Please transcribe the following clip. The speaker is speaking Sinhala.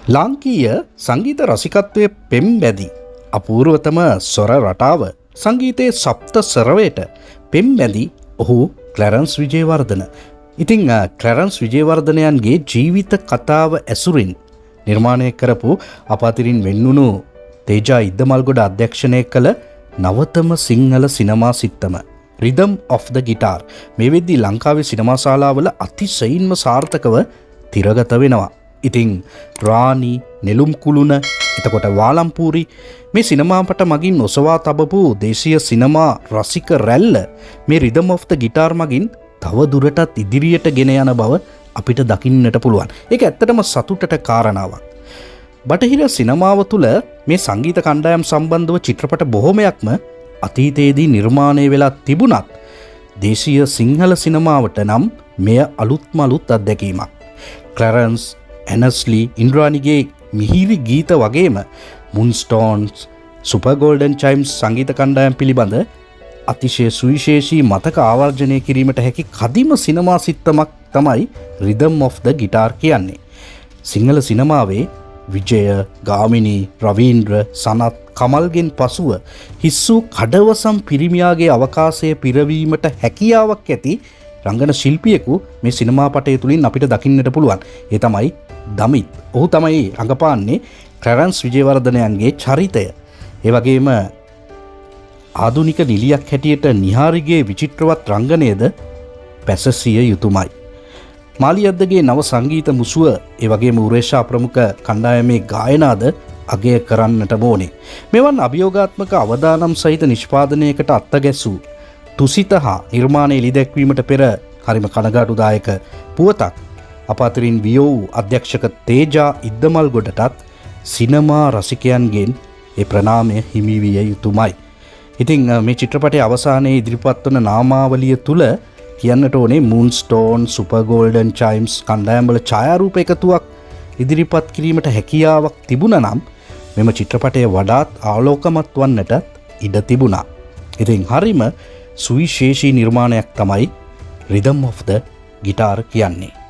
ලාංකීය සංගීත රසිකත්වය පෙම්බැදි අපූර්වතම ස්වර රටාව සංගීතයේ සප්ත ස්වරවයට පෙම්බැදි ඔහු ක්ලැරන්ස් විජේවර්ධන. ඉතින් ක්ලැරන්ස් විජේවර්ධනයන්ගේ ජීවිත කතාව ඇසුරින් නිර්මාණය කරපු අප අතරින් වෙන්වුණු තේජා ඉද්දමල්ගොඩ අධ්‍යක්ෂණය කළ නවතම සිංහල සිනමා සිත්තම රිදම් ඔෆ් ද ගිටාර් මේ වෙද්දී ලංකාවේ සිනමා ශාලාවල අතිශයින්ම සාර්ථකව තිරගත වෙනවා. ඉතින් රාණි, නෙළුම් කුළුණ, එතකොට වාලම්පූරි මේ සිනමාපට මගින් ඔසවා තබපු දේශීය සිනමා රසික රැල්ල මේ රිදම් ඔෆ් ද ගිටාර් මගින් තව දුරටත් ඉදිරියට ගෙන යන බව අපිට දකින්නට පුළුවන්. ඒක ඇත්තටම සතුටට කාරණාවක්. බටහිර සිනමාව තුළ මේ සංගීත කණ්ඩායම් සම්බන්ධව චිත්‍රපට බොහොමයක්ම අතීතයේදී නිර්මාණය වෙලා තිබුණත් දේශීය සිංහල සිනමාවට නම් මෙය අලුත්ම අලුත් අත්දැකීමක්. ක්ලැරන්ස්, ඇනස්ලි, ඉන්ද්‍රාණිගේ මිහිරි ගීත වගේම මුන්ස්ටෝන්ස්, සුපර් ගෝල්ඩන් චයිම්ස් සංගීත කණ්ඩායම් පිළිබඳ අතිශය සුවිශේෂී මතක ආවර්ජනය කිරීමට හැකි කදිම සිනමා සිත්තමක් තමයි රිදම් ඔෆ් ද ගිටාර් කියන්නේ. සිංහල සිනමාවේ විජය, ගාමිණී, රවීන්ද්‍ර, සනත්, කමල්ගෙන් පසුව හිස්සූ කඩවසම් පිරිමියාගේ අවකාශය පිරවීමට හැකියාවක් ඇති රංගන ශිල්පියෙකු මේ සිනමාපටය තුළින් අපිට දකින්නට පුළුවන්. ඒ තමයි දමිත්. ඔහු තමයි රඟපාන්නේ ක්ලැරන්ස් විජේවර්ධනයන්ගේ චරිතය. ඒ වගේම ආධුනික නිලියක් හැටියට නිහාරිගේ විචිත්‍රවත් රංගනයද පැසසිය යුතුමයි. මාලියද්දගේ නව සංගීත මුසුව, ඒ වගේම උරේෂා ප්‍රමුඛ කණ්ඩායමේ ගායනාද අගය කරන්නට ඕනේ. මෙවන් අභියෝගාත්මක අවදානම් සහිත නිෂ්පාදනයකට අත්ගැසූ තුසිත හා නිර්මාණය එළිදැක්වීමට පෙර හරිම කනගාටුදායක පුවතක් අප අතරින් වියෝ අධ්‍යක්ෂක තේජා ඉද්දමල්ගොඩටත් සිනමා රසිකයන්ගෙන් ඒ ප්‍රණාමය හිමි විය යුතුමයි. ඉතින් මේ චිත්‍රපටයේ අවසානයේ ඉදිරිපත් වන නාමාවලිය තුල කියන්නට ඕනේ මූන්ස්ටෝන්, සුපර් ගෝල්ඩන් චයිම්ස් කණ්ඩායම්වල ඡායාරූප එකතුවක් ඉදිරිපත් කිරීමට හැකියාවක් තිබුණා නම් මෙම චිත්‍රපටය වඩාත් ආලෝකමත් වන්නට ඉඩ තිබුණා. ඉතින් හරිම සුවිශේෂී නිර්මාණයක් තමයි රිදම් ඔෆ් ද ගිටාර් කියන්නේ.